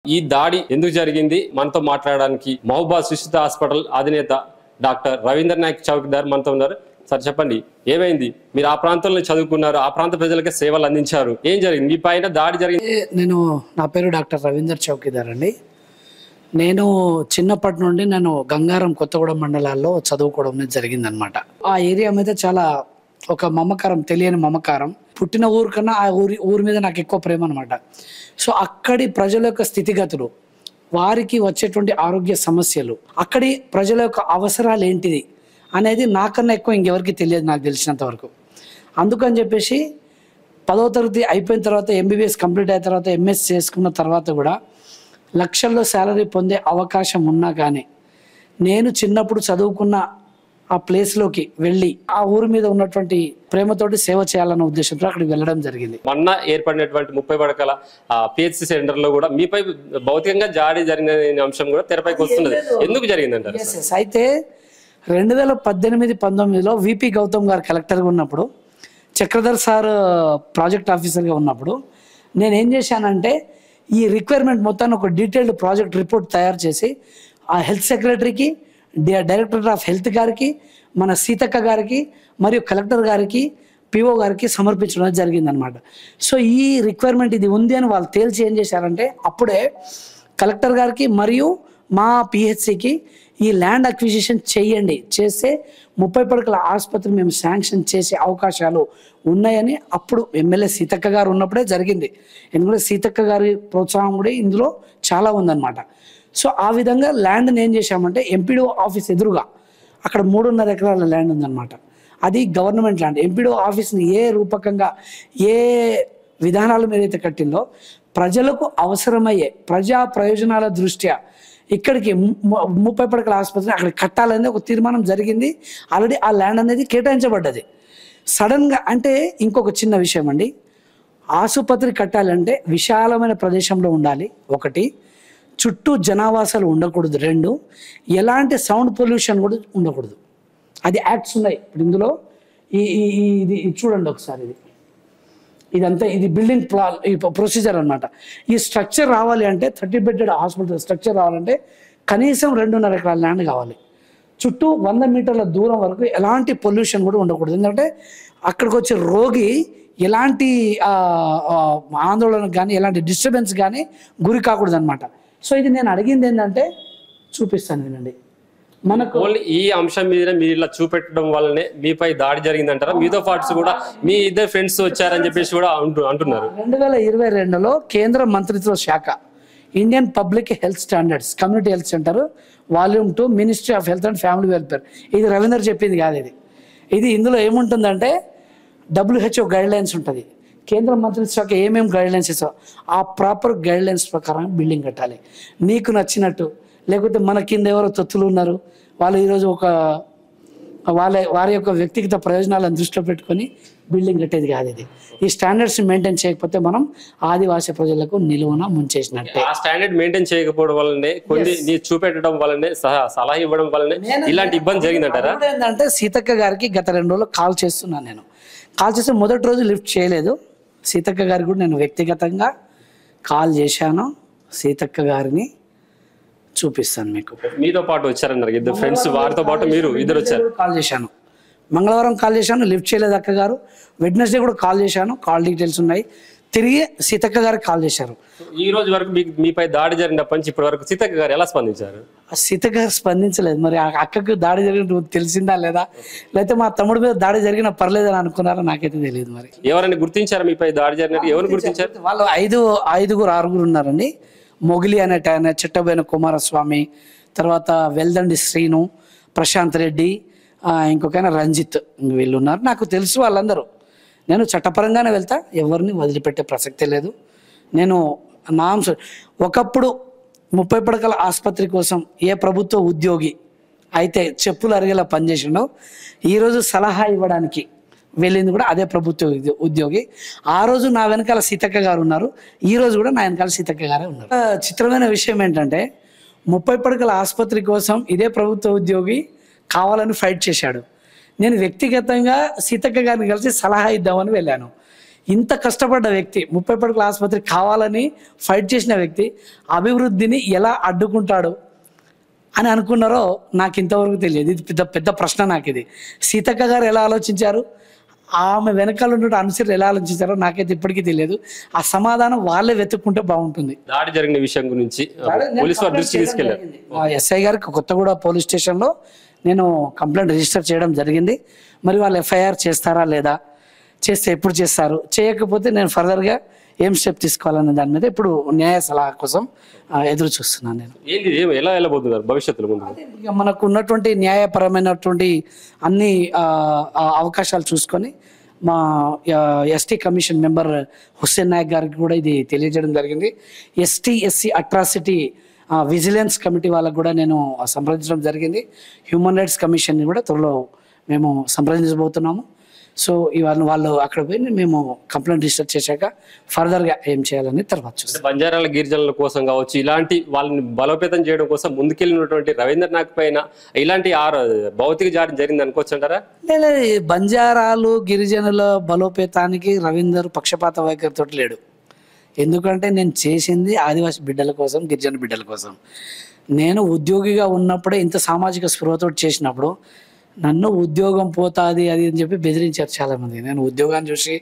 ఈ దాడి ఎందుకు జరిగింది మనతో మాట్లాడడానికి మహబూబాబాద్ సుశీత హాస్పిటల్ అధినేత డాక్టర్ రవీంద్ర నాయక్ చౌకీదార్ మనతో ఉన్నారు. సార్ చెప్పండి, ఏమైంది? మీరు ఆ ప్రాంతంలో చదువుకున్నారు, ఆ ప్రాంత ప్రజలకు సేవలు అందించారు, ఏం జరిగింది? మీ పైన దాడి జరిగింది. నా పేరు డాక్టర్ రవీంద్ర చౌకీదార్ అండి. నేను చిన్నప్పటి నుండి గంగారం కొత్తగూడెం మండలాల్లో చదువుకోవడం జరిగిందనమాట. ఆ ఏరియా మీద చాలా ఒక మమకారం, తెలియని మమకారం. పుట్టిన ఊరు కన్నా ఆ ఊరి మీద నాకు ఎక్కువ ప్రేమ అనమాట. సో అక్కడి ప్రజల యొక్క స్థితిగతులు, వారికి వచ్చేటువంటి ఆరోగ్య సమస్యలు, అక్కడి ప్రజల యొక్క అవసరాలు ఏంటిది అనేది నాకన్నా ఎక్కువ ఇంకెవరికి తెలియదు, నాకు తెలిసినంత వరకు. అందుకని చెప్పేసి 10వ తరగతి అయిపోయిన తర్వాత, ఎంబీబీఎస్ కంప్లీట్ అయిన తర్వాత, ఎంఎస్ చేసుకున్న తర్వాత కూడా లక్షల్లో శాలరీ పొందే అవకాశం ఉన్నా కానీ నేను చిన్నప్పుడు చదువుకున్న ఆ ప్లేస్లోకి వెళ్ళి ఆ ఊరి మీద ఉన్నటువంటి ప్రేమతోటి సేవ చేయాలన్న ఉద్దేశంతో అక్కడికి వెళ్ళడం జరిగింది. మొన్న ఏర్పడినటువంటి 30 పడకల పిహెచ్సి సెంటర్ లో కూడా మీపై భౌతికంగా దాడి జరిగిన అంశం కూడా తెరపైకి వస్తున్నది. ఎందుకు జరిగిందంటారు? అయితే 2018-19లో విపి గౌతమ్ గారు కలెక్టర్గా ఉన్నప్పుడు, చక్రధర్ సార్ ప్రాజెక్ట్ ఆఫీసర్గా ఉన్నప్పుడు నేనేం చేశానంటే ఈ రిక్వైర్మెంట్ మొత్తాన్ని ఒక డీటెయిల్డ్ ప్రాజెక్ట్ రిపోర్ట్ తయారు చేసి ఆ హెల్త్ సెక్రటరీకి, డైరెక్టర్ ఆఫ్ హెల్త్ గారికి, మన సీతక్క గారికి మరియు కలెక్టర్ గారికి, పిఓ గారికి సమర్పించడం జరిగిందనమాట. సో ఈ రిక్వైర్మెంట్ ఇది ఉంది అని వాళ్ళు తేల్చి ఏం చేశారంటే అప్పుడే కలెక్టర్ గారికి మరియు మా పిహెచ్సికి ఈ ల్యాండ్ అక్విజిషన్ చేయండి, చేస్తే 30 పడకల ఆసుపత్రి మేము శాంక్షన్ చేసే అవకాశాలు ఉన్నాయని అప్పుడు ఎమ్మెల్యే సీతక్క గారు ఉన్నప్పుడే జరిగింది. ఎందుకంటే సీతక్క గారి ప్రోత్సాహం కూడా ఇందులో చాలా ఉందన్నమాట. సో ఆ విధంగా ల్యాండ్ని ఏం చేశామంటే ఎంపీడీఓ ఆఫీస్ ఎదురుగా అక్కడ 3.5 ఎకరాల ల్యాండ్ ఉందన్నమాట. అది గవర్నమెంట్ ల్యాండ్. ఎంపీడీఓ ఆఫీస్ని ఏ రూపకంగా, ఏ విధానాల మీద అయితే కట్టిందో ప్రజలకు అవసరమయ్యే ప్రజా ప్రయోజనాల దృష్ట్యా ఇక్కడికి 30 పడకల ఆసుపత్రిని అక్కడ కట్టాలనేది ఒక తీర్మానం జరిగింది. ఆల్రెడీ ఆ ల్యాండ్ అనేది కేటాయించబడ్డది. సడన్గా అంటే ఇంకొక చిన్న విషయం అండి, ఆసుపత్రి కట్టాలంటే విశాలమైన ప్రదేశంలో ఉండాలి ఒకటి, చుట్టూ జనావాసాలు ఉండకూడదు 2, ఎలాంటి సౌండ్ పొల్యూషన్ కూడా ఉండకూడదు. అది యాక్ట్స్ ఉన్నాయి. ఇప్పుడు ఇందులో ఇది చూడండి ఒకసారి, ఇదంతా ఇది బిల్డింగ్ ప్రొసీజర్ అనమాట. ఈ స్ట్రక్చర్ రావాలి అంటే 30 బెడ్డెడ్ హాస్పిటల్ స్ట్రక్చర్ రావాలంటే కనీసం 2.5 ఎకరాల ల్యాండ్ కావాలి. చుట్టూ 100 మీటర్ల దూరం వరకు ఎలాంటి పొల్యూషన్ కూడా ఉండకూడదు. ఎందుకంటే అక్కడికి వచ్చే రోగి ఎలాంటి ఆందోళనకు కానీ, ఎలాంటి డిస్టర్బెన్స్ కానీ గురి కాకూడదు అనమాట. సో ఇది నేను అడిగింది ఏంటంటే, చూపిస్తాను వినండి. మనకు ఓన్లీ ఈ అంశం మీద మీరు ఇలా చూపెట్టడం వల్లనే మీపై దాడి జరిగిందంటారా? మీతో పాటు కూడా మీ ఇద్దరు ఫ్రెండ్స్ వచ్చారని చెప్పేసి కూడా అంటున్నారు. 2022లో కేంద్ర మంత్రిత్వ శాఖ Indian public health standards community health centre volume 2 ministry of health and family welfare, ఇది రవీందర్ చెప్పింది కాదు. ఇది ఇందులో ఏముంటుందంటే WHO గైడ్లైన్స్ ఉంటుంది. కేంద్ర మంత్రిత్వ శాఖ ఏమేమి గైడ్లైన్స్ ఇస్తారో ఆ ప్రాపర్ గైడ్లైన్స్ ప్రకారం బిల్డింగ్ కట్టాలి. నీకు నచ్చినట్టు, లేకపోతే మన కింద ఎవరో తొత్తులు ఉన్నారు, వాళ్ళు ఈరోజు వారి యొక్క వ్యక్తిగత ప్రయోజనాలను దృష్టిలో పెట్టుకొని బిల్డింగ్ కట్టేది కాదు. ఇది ఈ స్టాండర్డ్స్ మెయింటైన్ చేయకపోతే మనం ఆదివాసీ ప్రజలకు నిలువున ముంచేసినట్టే. ఆ స్టాండర్డ్ మెయింటైన్ చేయకపోవడం వల్లనే, కొన్ని చూపెట్టడం వల్లనే, సలహా ఇవ్వడం వల్లనే ఇలాంటి ఇబ్బంది జరిగిందంటారా? ఏంటంటే సీతక్క గారికి గత 2 రోజులు కాల్ చేస్తున్నాను. నేను కాల్ చేస్తే మొదటి రోజు లిఫ్ట్ చేయలేదు. సీతక్క గారికి కూడా నేను వ్యక్తిగతంగా కాల్ చేశాను. సీతక్క గారిని చూపిస్తాను మీకు. మీతో పాటు వచ్చారన్నారు ఇద్దరు ఫ్రెండ్స్, వారితో పాటు మీరు ఇద్దరు వచ్చారు. కాల్ చేశాను, మంగళవారం కాల్ చేశాను, లిఫ్ట్ చేయలేదు అక్క గారు. వెడ్నెస్డే కూడా కాల్ చేశాను, కాల్ డీటెయిల్స్ ఉన్నాయి. తిరిగి సీతక్క గారికి కాల్ చేశారు. ఈ రోజు వరకు మీపై దాడి జరిగినప్పటి నుంచి ఇప్పటి వరకు సీతక్క గారు ఎలా స్పందించారు? సీతక్క గారు స్పందించలేదు. మరి ఆ అక్కకు దాడి జరిగిన తెలిసిందా లేదా, లేకపోతే మా తమ్ముడి మీద దాడి జరిగినా పర్లేదని అనుకున్నారా నాకైతే తెలియదు. మరి ఎవరైనా గుర్తించారా మీపై దాడి జరిగినట్టు? ఎవరు గుర్తించారు? వాళ్ళు 5-6 ఉన్నారండి. మొగిలి అనేట ఆయన, చిట్టబోయిన కుమారస్వామి, తర్వాత వెల్దండి శ్రీను, ప్రశాంత్ రెడ్డి, ఇంకొక రంజిత్, వీళ్ళు ఉన్నారు. నాకు తెలుసు వాళ్ళందరూ. నేను చట్టపరంగానే వెళ్తా, ఎవరిని వదిలిపెట్టే ప్రసక్తే లేదు. నేను ఒకప్పుడు 30 పడకల ఆసుపత్రి కోసం ఏ ప్రభుత్వ ఉద్యోగి అయితే చెప్పులు అరిగేలా పనిచేసిండో, ఈరోజు సలహా ఇవ్వడానికి వెళ్ళింది కూడా అదే ప్రభుత్వ ఉద్యోగి. ఆ రోజు నా వెనకాల సీతక్క గారు ఉన్నారు, ఈ రోజు కూడా నా వెనకాల సీతక్క గారే ఉన్నారు. చిత్రమైన విషయం ఏంటంటే 30 పడకల ఆసుపత్రి కోసం ఇదే ప్రభుత్వ ఉద్యోగి కావాలని ఫైట్ చేశాడు. నేను వ్యక్తిగతంగా సీతక్క గారిని కలిసి సలహా ఇద్దామని వెళ్ళాను. ఇంత కష్టపడ్డ వ్యక్తి 30 పడకల ఆసుపత్రి కావాలని ఫైట్ చేసిన వ్యక్తి అభివృద్ధిని ఎలా అడ్డుకుంటాడు అని అనుకున్నారో నాకు ఇంతవరకు తెలియదు. ఇది పెద్ద పెద్ద ప్రశ్న నాకు. ఇది సీతక్క గారు ఎలా ఆలోచించారు, ఆమె వెనకాల ఉన్న అనుసరులు ఎలా ఆలోచించారో నాకైతే ఇప్పటికీ తెలియదు. ఆ సమాధానం వాళ్ళే వెతుక్కుంటే బాగుంటుంది. దాడి జరిగిన విషయం గురించి పోలీసు వారి దృష్టికి తీసుకెళ్లారు. ఎస్ఐ గారికి కొత్తగూడ పోలీస్ స్టేషన్లో నేను కంప్లైంట్ రిజిస్టర్ చేయడం జరిగింది. మరి వాళ్ళు ఎఫ్ఐఆర్ చేస్తారా లేదా, చేస్తే ఎప్పుడు చేస్తారు, చేయకపోతే నేను ఫర్దర్గా ఏం స్టెప్ తీసుకోవాలనే దాని మీద ఇప్పుడు న్యాయ సలహా కోసం ఎదురు చూస్తున్నాను. నేను ఏంటి ఎలా వెళ్ళబోతున్నారు భవిష్యత్తులో ముందు? ఇక మనకు ఉన్నటువంటి న్యాయపరమైనటువంటి అన్ని అవకాశాలు చూసుకొని మా ST commission member Hussain Naik గారికి కూడా ఇది తెలియజేయడం జరిగింది. ఎస్సీ అట్రాసిటీ విజిలెన్స్ కమిటీ వాళ్ళకు కూడా నేను సంప్రదించడం జరిగింది. హ్యూమన్ రైట్స్ కమిషన్ని కూడా త్వరలో మేము సంప్రదించబోతున్నాము. సో ఇవాళ వాళ్ళు అక్కడ పోయి మేము కంప్లైంట్ రిజిస్టర్ చేశాక ఫర్దర్గా ఏం చేయాలని తర్వాత చూస్తాం. బంజారాల గిరిజనుల కోసం కావచ్చు, ఇలాంటి వాళ్ళని బలోపేతం చేయడం కోసం ముందుకెళ్ళినటువంటి రవీంద్ర నాయక్ పైన ఇలాంటి భౌతిక జారీ జరిగింది అనుకోవచ్చు అంటారా? లేదు, బంజారాలు గిరిజనుల బలోపేతానికి రవీందర్ పక్షపాత వైఖరితో లేడు. ఎందుకంటే నేను చేసింది ఆదివాసీ బిడ్డల కోసం, గిరిజన బిడ్డల కోసం. నేను ఉద్యోగిగా ఉన్నప్పుడే ఇంత సామాజిక స్పృహతో చేసినప్పుడు నన్ను ఉద్యోగం పోతుంది అది అని చెప్పి బెదిరించారు చాలామంది. నేను ఉద్యోగాన్ని చూసి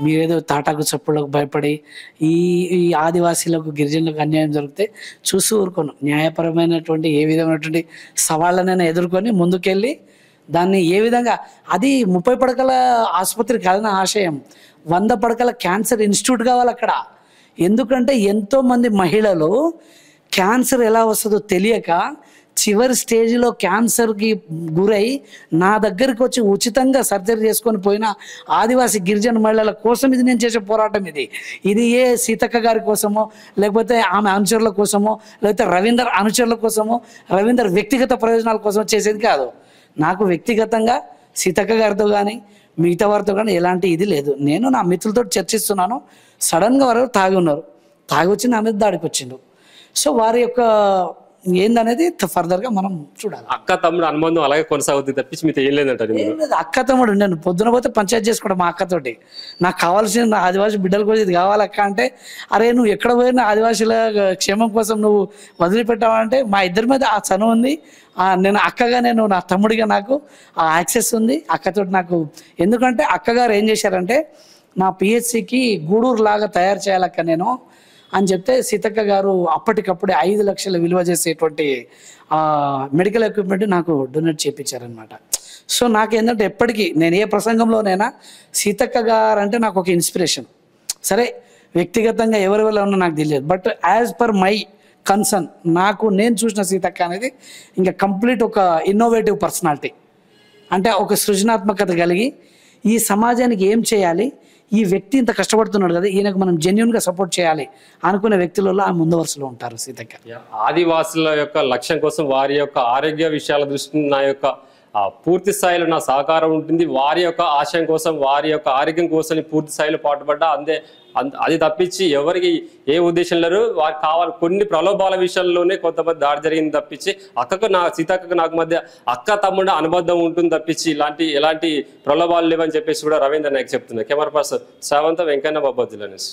మీరేదో తాటాకు చప్పులకు భయపడి ఈ ఆదివాసీలకు గిరిజనులకు అన్యాయం జరిగితే చూసి ఊరుకోను. న్యాయపరమైనటువంటి ఏ విధమైనటువంటి సవాళ్ళనైనా ఎదుర్కొని ముందుకెళ్ళి దాన్ని ఏ విధంగా, అది 30 పడకల ఆసుపత్రి కాదని ఆశయం, 100 పడకల క్యాన్సర్ ఇన్స్టిట్యూట్ కావాలి అక్కడ. ఎందుకంటే ఎంతోమంది మహిళలు క్యాన్సర్ ఎలా వస్తుందో తెలియక చివరి స్టేజ్లో క్యాన్సర్కి గురై నా దగ్గరికి వచ్చి ఉచితంగా సర్జరీ చేసుకొని పోయిన ఆదివాసీ గిరిజన మహిళల కోసం ఇది నేను చేసే పోరాటం. ఇది ఏ సీతక్క గారి కోసమో, లేకపోతే ఆమె అనుచరుల కోసమో, లేకపోతే రవీందర్ అనుచరుల కోసమో, రవీందర్ వ్యక్తిగత ప్రయోజనాల కోసం చేసేది కాదు. నాకు వ్యక్తిగతంగా సీతక్క గారితో కానీ మిగతా వారితో కానీ ఎలాంటి ఇది లేదు. నేను నా మిత్రులతో చర్చిస్తున్నాను. సడన్గా వారు తాగి ఉన్నారు, తాగి వచ్చి నా మీద దాడికి వచ్చిండు. సో వారి యొక్క ఏందనేది ఫర్దర్గా మనం చూడాలి. అక్క తమ్ముడు అనుబంధం అలాగే కొనసాగుతుంది తప్పించి మీతో ఏం లేదంటారు? అక్క తమ్ముడు నేను పొద్దున పోతే పంచాయతీ చేసుకోవడం మా అక్కతోటి. నాకు కావాల్సిన ఆదివాసీ బిడ్డల కోసం ఇది కావాలి అక్క అంటే, అరే నువ్వు ఎక్కడ పోయినా ఆదివాసీల క్షేమం కోసం నువ్వు వదిలిపెట్టావంటే మా ఇద్దరి మీద ఆ చనువు ఉంది. నేను అక్కగా, నేను నా తమ్ముడిగా నాకు ఆ యాక్సెస్ ఉంది అక్కతోటి నాకు. ఎందుకంటే అక్కగారు ఏం చేశారంటే, నా పిహెచ్సికి గూడూరు లాగా తయారు చేయాలక్క నేను అని చెప్తే సీతక్క గారు అప్పటికప్పుడే 5 లక్షల విలువ చేసేటువంటి మెడికల్ ఎక్విప్మెంట్ నాకు డొనేట్ చేయించారనమాట. సో నాకేంటంటే ఎప్పటికీ నేను ఏ ప్రసంగంలోనైనా సీతక్క గారు అంటే నాకు ఒక ఇన్స్పిరేషన్. సరే వ్యక్తిగతంగా ఎవరి వల్ల ఉన్నా నాకు తెలియదు, but as per my concern నేను చూసిన సీతక్క అనేది ఇంకా కంప్లీట్ ఒక ఇన్నోవేటివ్ పర్సనాలిటీ. అంటే ఒక సృజనాత్మకత కలిగి ఈ సమాజానికి ఏం చేయాలి, ఈ వ్యక్తి ఇంత కష్టపడుతున్నాడు కదా, ఈయనకు మనం జెన్యున్గా సపోర్ట్ చేయాలి అనుకునే వ్యక్తులలో ఆ ముందు వరుసలో ఉంటారు సీతక్క. ఆదివాసుల యొక్క లక్ష్యం కోసం, వారి యొక్క ఆరోగ్య విషయాల దృష్టి నా యొక్క పూర్తి స్థాయిలో నా సహకారం ఉంటుంది. వారి యొక్క ఆశయం కోసం, వారి యొక్క ఆరోగ్యం కోసం పూర్తి స్థాయిలో పాటుపడ్డా అది తప్పించి ఎవరికి ఏ ఉద్దేశం లేరు. వారికి కావాలి కొన్ని ప్రలోభాల విషయంలోనే కొంతమంది దాడి జరిగింది తప్పించి సీతక్కకు నాకు మధ్య అక్క తమ్ముడు అనుబంధం ఉంటుంది తప్పించి ఎలాంటి ప్రలోభాలు లేవని చెప్పేసి కూడా రవీంద్ర నాయక్ చెప్తున్నారు. కెమెరా పర్సన్ శ్రావంత వెంకన్న బాబా జిల్లా న్యూస్.